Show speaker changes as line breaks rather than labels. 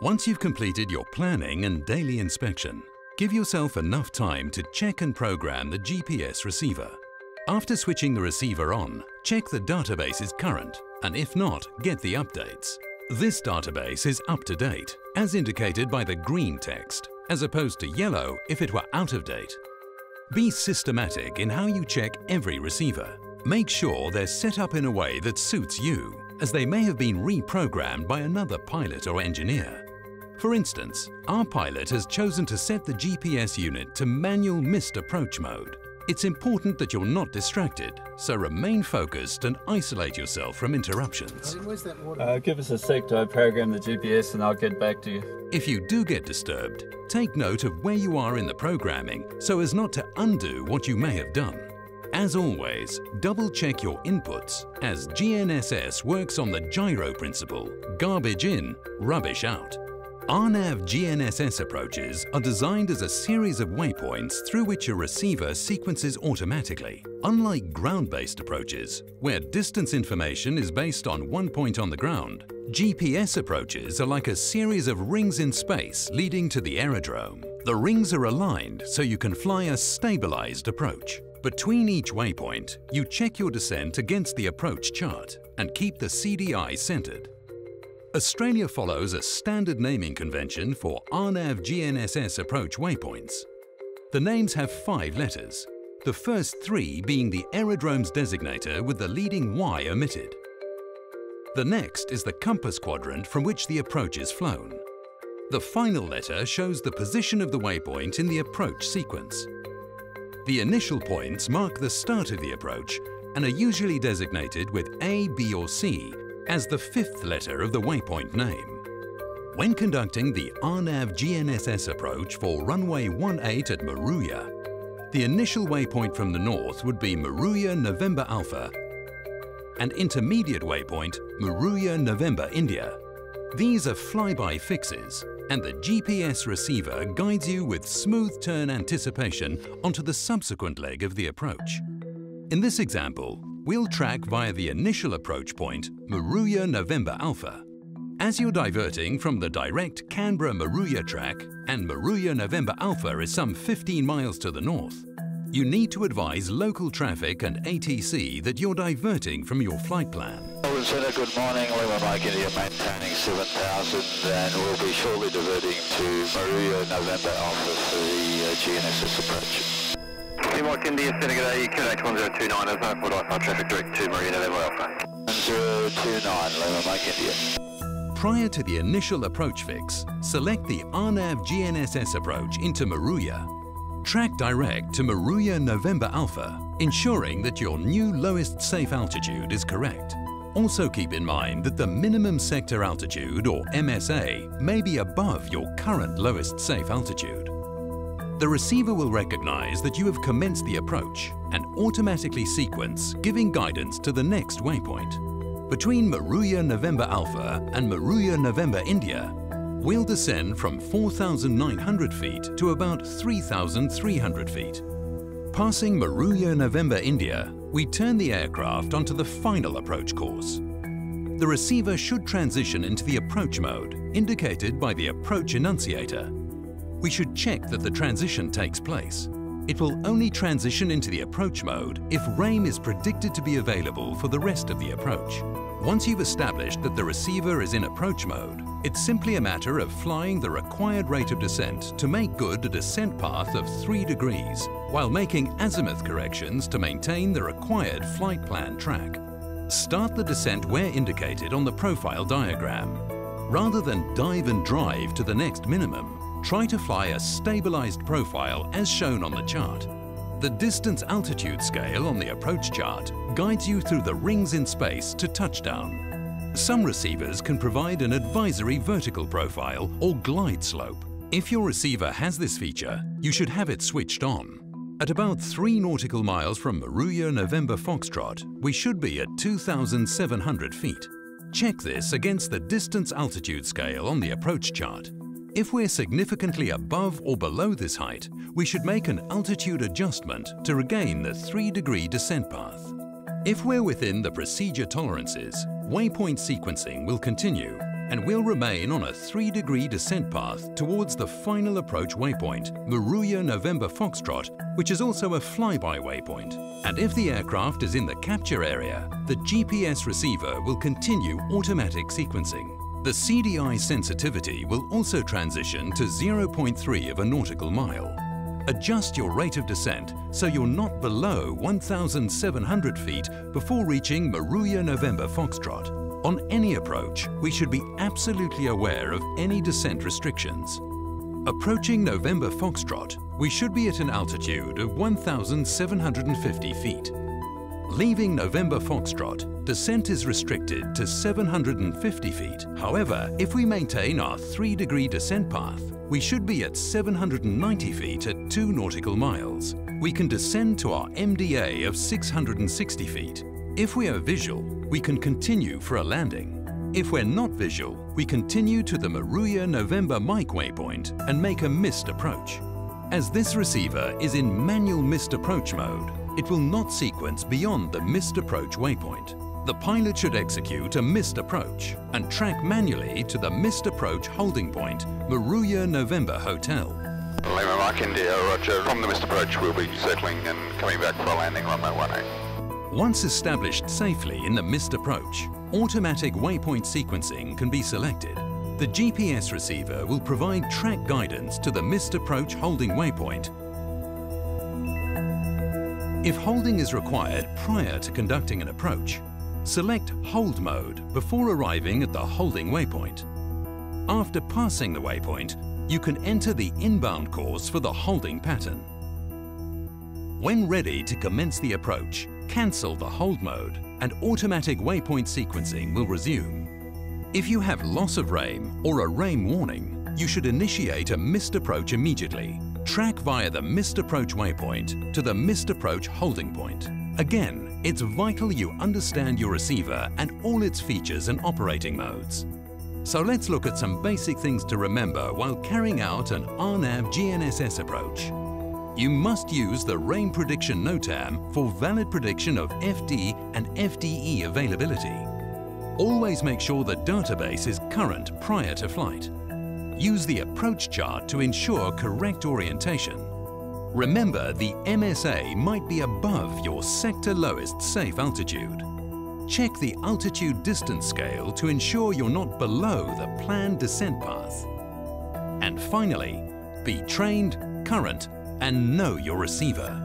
Once you've completed your planning and daily inspection, give yourself enough time to check and program the GPS receiver. After switching the receiver on, check the database is current, and if not, get the updates. This database is up to date, as indicated by the green text, as opposed to yellow if it were out of date. Be systematic in how you check every receiver. Make sure they're set up in a way that suits you, as they may have been reprogrammed by another pilot or engineer. For instance, our pilot has chosen to set the GPS unit to manual missed approach mode. It's important that you're not distracted, so remain focused and isolate yourself from interruptions.
Give us a sec to program the GPS and I'll get back to you.
If you do get disturbed, take note of where you are in the programming so as not to undo what you may have done. As always, double-check your inputs, as GNSS works on the gyro principle, garbage in, rubbish out. RNAV GNSS approaches are designed as a series of waypoints through which a receiver sequences automatically. Unlike ground-based approaches, where distance information is based on one point on the ground, GPS approaches are like a series of rings in space leading to the aerodrome. The rings are aligned so you can fly a stabilized approach. Between each waypoint, you check your descent against the approach chart and keep the CDI centered. Australia follows a standard naming convention for RNAV GNSS approach waypoints. The names have 5 letters, the first 3 being the aerodrome's designator with the leading Y omitted. The next is the compass quadrant from which the approach is flown. The final letter shows the position of the waypoint in the approach sequence. The initial points mark the start of the approach and are usually designated with A, B or C as the 5th letter of the waypoint name. When conducting the RNAV GNSS approach for runway 18 at Maruya, the initial waypoint from the north would be Maruya November Alpha and intermediate waypoint Maruya November India. These are flyby fixes, and the GPS receiver guides you with smooth turn anticipation onto the subsequent leg of the approach. In this example, we'll track via the initial approach point, Maruya November Alpha. As you're diverting from the direct Canberra-Maruya track, and Maruya November Alpha is some 15 miles to the north, you need to advise local traffic and ATC that you're diverting from your flight plan.
Melbourne Centre, good morning. Lima Mike India maintaining 7000 and we'll be shortly diverting to Maruya November Alpha for the GNSS approach. Lima Mike India Centre, good day, QNH 1029, there's no port I-5 traffic direct to Maruya November Alpha. 1029, Lima Mike India.
Prior to the initial approach fix, select the RNAV GNSS approach into Maruya. Track direct to Maruya November Alpha, ensuring that your new lowest safe altitude is correct. Also keep in mind that the minimum sector altitude, or MSA, may be above your current lowest safe altitude. The receiver will recognize that you have commenced the approach and automatically sequence, giving guidance to the next waypoint. Between Maruya November Alpha and Maruya November India, we'll descend from 4,900 feet to about 3,300 feet. Passing Maruya November India, we turn the aircraft onto the final approach course. The receiver should transition into the approach mode, indicated by the approach annunciator. We should check that the transition takes place. It will only transition into the approach mode if RAIM is predicted to be available for the rest of the approach. Once you've established that the receiver is in approach mode, it's simply a matter of flying the required rate of descent to make good a descent path of 3 degrees, while making azimuth corrections to maintain the required flight plan track. Start the descent where indicated on the profile diagram. Rather than dive and drive to the next minimum, try to fly a stabilized profile as shown on the chart. The distance altitude scale on the approach chart guides you through the rings in space to touchdown. Some receivers can provide an advisory vertical profile or glide slope. If your receiver has this feature, you should have it switched on. At about 3 nautical miles from Maruya November Foxtrot, we should be at 2,700 feet. Check this against the distance altitude scale on the approach chart. If we're significantly above or below this height, we should make an altitude adjustment to regain the 3-degree descent path. If we're within the procedure tolerances, waypoint sequencing will continue, and we'll remain on a 3-degree descent path towards the final approach waypoint, Maruya November Foxtrot, which is also a flyby waypoint. And if the aircraft is in the capture area, the GPS receiver will continue automatic sequencing. The CDI sensitivity will also transition to 0.3 of a nautical mile. Adjust your rate of descent so you're not below 1,700 feet before reaching Maruya November Foxtrot. On any approach, we should be absolutely aware of any descent restrictions. Approaching November Foxtrot, we should be at an altitude of 1,750 feet. Leaving November Foxtrot, descent is restricted to 750 feet. However, if we maintain our 3-degree descent path, we should be at 790 feet at 2 nautical miles. We can descend to our MDA of 660 feet. If we are visual, we can continue for a landing. If we're not visual, we continue to the Maruya November Mike waypoint and make a missed approach. As this receiver is in manual missed approach mode, it will not sequence beyond the missed approach waypoint. The pilot should execute a missed approach and track manually to the missed approach holding point, Maruya November Hotel.
Lima Mike India, roger. From the missed approach, we'll be settling and coming back for a landing runway 18.
Once established safely in the missed approach, automatic waypoint sequencing can be selected. The GPS receiver will provide track guidance to the missed approach holding waypoint. If holding is required prior to conducting an approach, select Hold Mode before arriving at the holding waypoint. After passing the waypoint, you can enter the inbound course for the holding pattern. When ready to commence the approach, cancel the hold mode and automatic waypoint sequencing will resume. If you have loss of RAIM or a RAIM warning, you should initiate a missed approach immediately. Track via the missed approach waypoint to the missed approach holding point. Again, it's vital you understand your receiver and all its features and operating modes. So let's look at some basic things to remember while carrying out an RNAV GNSS approach. You must use the RAIM prediction NOTAM for valid prediction of FD and FDE availability. Always make sure the database is current prior to flight. Use the approach chart to ensure correct orientation. Remember, the MSA might be above your sector lowest safe altitude. Check the altitude distance scale to ensure you're not below the planned descent path. And finally, be trained, current, and know your receiver.